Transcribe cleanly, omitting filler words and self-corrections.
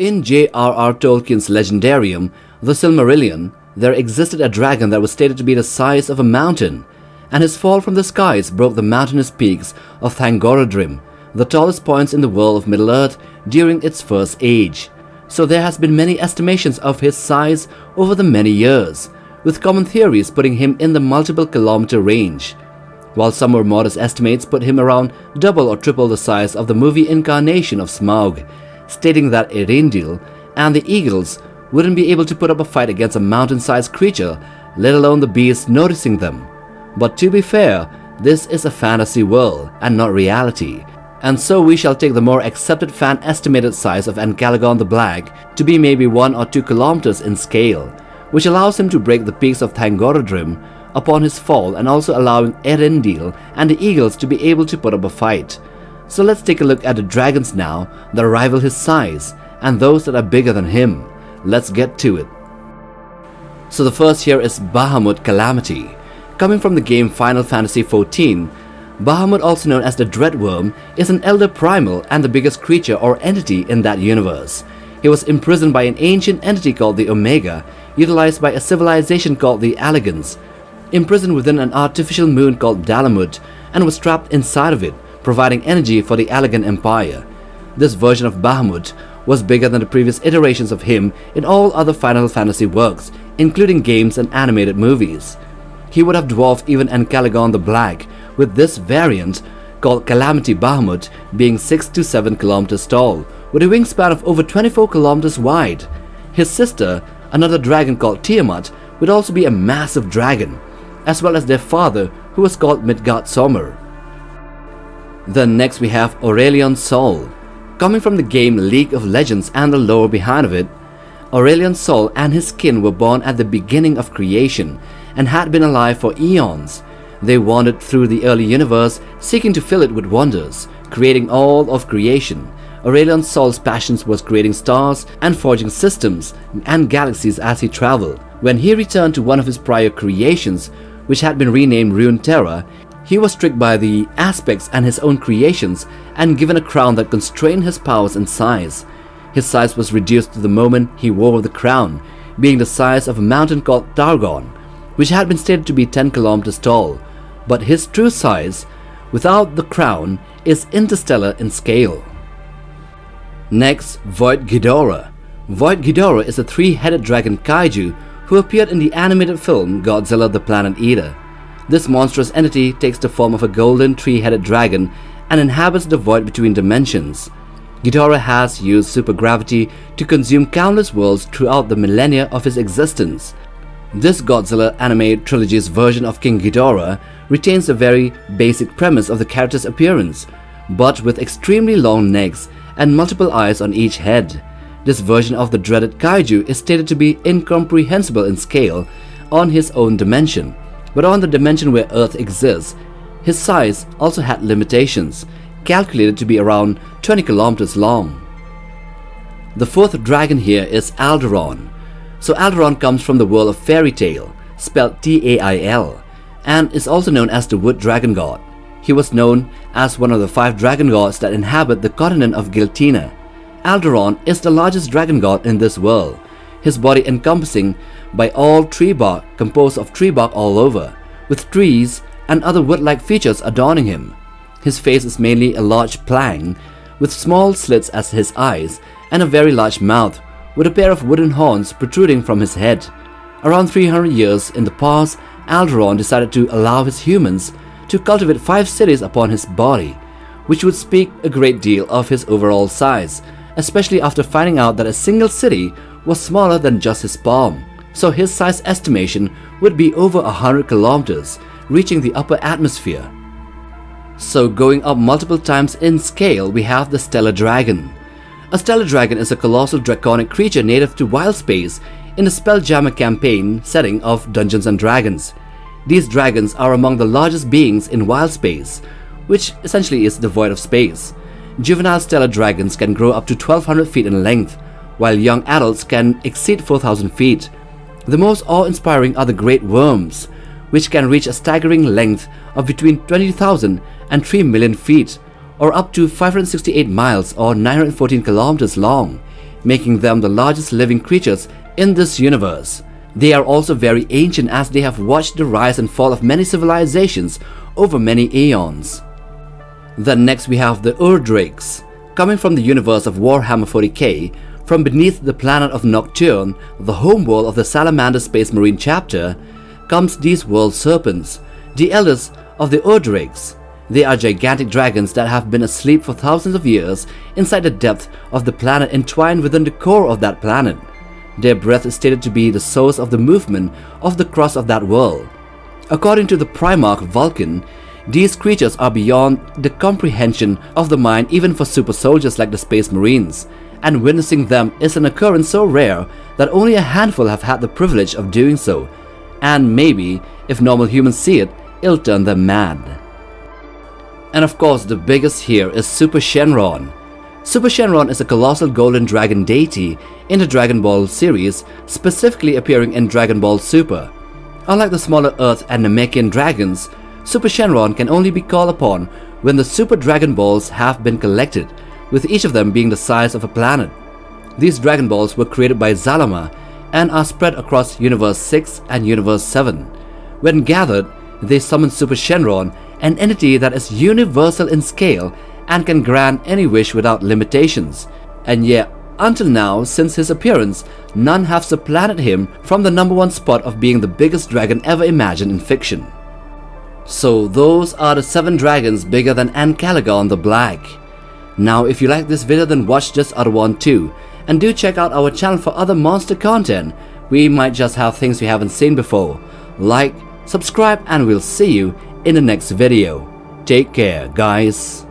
in J.R.R. Tolkien's Legendarium, The Silmarillion, there existed a dragon that was stated to be the size of a mountain, and his fall from the skies broke the mountainous peaks of Thangorodrim, the tallest points in the world of Middle-earth during its first age. So there has been many estimations of his size over the many years, with common theories putting him in the multiple kilometer range, while some more modest estimates put him around double or triple the size of the movie incarnation of Smaug, stating that Erendil and the eagles wouldn't be able to put up a fight against a mountain-sized creature, let alone the beasts noticing them. But to be fair, this is a fantasy world and not reality, and so we shall take the more accepted fan estimated size of Ancalagon the Black to be maybe 1 or 2 kilometers in scale, which allows him to break the peaks of Thangorodrim upon his fall and also allowing Erendil and the eagles to be able to put up a fight. So let's take a look at the dragons now that rival his size and those that are bigger than him. Let's get to it. So the first here is Bahamut Calamity. Coming from the game Final Fantasy XIV, Bahamut, also known as the Dreadworm, is an elder primal and the biggest creature or entity in that universe. He was imprisoned by an ancient entity called the Omega, utilized by a civilization called the Allagans, imprisoned within an artificial moon called Dalamut, and was trapped inside of it, providing energy for the Allagan Empire. This version of Bahamut was bigger than the previous iterations of him in all other Final Fantasy works, including games and animated movies. He would have dwarfed even Ancalagon the Black, with this variant, called Calamity Bahamut, being 6 to 7 kilometers tall, with a wingspan of over 24 kilometers wide. His sister, another dragon called Tiamat, would also be a massive dragon, as well as their father, who was called Midgard-Sommer. Then next we have Orelon Soul. Coming from the game League of Legends and the lore behind of it, Orelon Soul and his kin were born at the beginning of creation and had been alive for eons. They wandered through the early universe, seeking to fill it with wonders, creating all of creation. Orelon Soul's passions was creating stars and forging systems and galaxies as he traveled. When he returned to one of his prior creations, which had been renamed Runeterra, he was tricked by the aspects and his own creations and given a crown that constrained his powers and size. His size was reduced to the moment he wore the crown, being the size of a mountain called Targon, which had been stated to be 10 kilometers tall, but his true size, without the crown, is interstellar in scale. Next, Void Ghidora. Void Ghidora is a 3-headed dragon kaiju who appeared in the animated film Godzilla the Planet Eater. This monstrous entity takes the form of a golden 3-headed dragon and inhabits the void between dimensions. Ghidorah has used supergravity to consume countless worlds throughout the millennia of his existence. This Godzilla anime trilogy's version of King Ghidorah retains the very basic premise of the character's appearance, but with extremely long necks and multiple eyes on each head. This version of the dreaded kaiju is stated to be incomprehensible in scale on his own dimension, but on the dimension where Earth exists, his size also had limitations, calculated to be around 20 kilometers long. The fourth dragon here is Alderon. So Alderon comes from the world of fairy tale, spelled Tail, and is also known as the Wood Dragon God. He was known as one of the 5 dragon gods that inhabit the continent of Giltina. Alderon is the largest dragon god in this world, his body encompassing by all tree bark, composed of tree bark all over, with trees and other wood-like features adorning him. His face is mainly a large plank, with small slits as his eyes and a very large mouth, with a pair of wooden horns protruding from his head. Around 300 years in the past, Alderon decided to allow his humans to cultivate 5 cities upon his body, which would speak a great deal of his overall size, especially after finding out that a single city was smaller than just his palm. So his size estimation would be over 100 kilometers, reaching the upper atmosphere. So going up multiple times in scale, we have the Stellar Dragon. A Stellar Dragon is a colossal draconic creature native to wild space in the Spelljammer campaign setting of Dungeons & Dragons. These dragons are among the largest beings in wild space, which essentially is the void of space. Juvenile stellar dragons can grow up to 1200 feet in length, while young adults can exceed 4000 feet. The most awe-inspiring are the great worms, which can reach a staggering length of between 20,000 and 3 million feet, or up to 568 miles or 914 kilometers long. making them the largest living creatures in this universe. They are also very ancient as they have watched the rise and fall of many civilizations over many aeons. Then next we have the Urdrakes. Coming from the universe of Warhammer 40k, from beneath the planet of Nocturne, the homeworld of the Salamander Space Marine chapter, comes these world serpents, the eldest of the Urdrakes. They are gigantic dragons that have been asleep for thousands of years inside the depth of the planet, entwined within the core of that planet. Their breath is stated to be the source of the movement of the crust of that world. According to the Primarch Vulcan, these creatures are beyond the comprehension of the mind even for super soldiers like the Space Marines, and witnessing them is an occurrence so rare that only a handful have had the privilege of doing so, and maybe, if normal humans see it, it'll turn them mad. And of course, the biggest here is Super Shenron. Super Shenron is a colossal golden dragon deity in the Dragon Ball series, specifically appearing in Dragon Ball Super. Unlike the smaller Earth and Namekian dragons, Super Shenron can only be called upon when the Super Dragon Balls have been collected, with each of them being the size of a planet. These Dragon Balls were created by Zalama and are spread across Universe 6 and Universe 7. When gathered, they summon Super Shenron, an entity that is universal in scale and can grant any wish without limitations. And yet, until now, since his appearance, none have supplanted him from the #1 spot of being the biggest dragon ever imagined in fiction. So those are the 7 dragons bigger than Ancalagon the Black. Now if you like this video, then watch this other one too, and do check out our channel for other monster content. We might just have things we haven't seen before. Like, subscribe, and we'll see you in the next video. Take care, guys.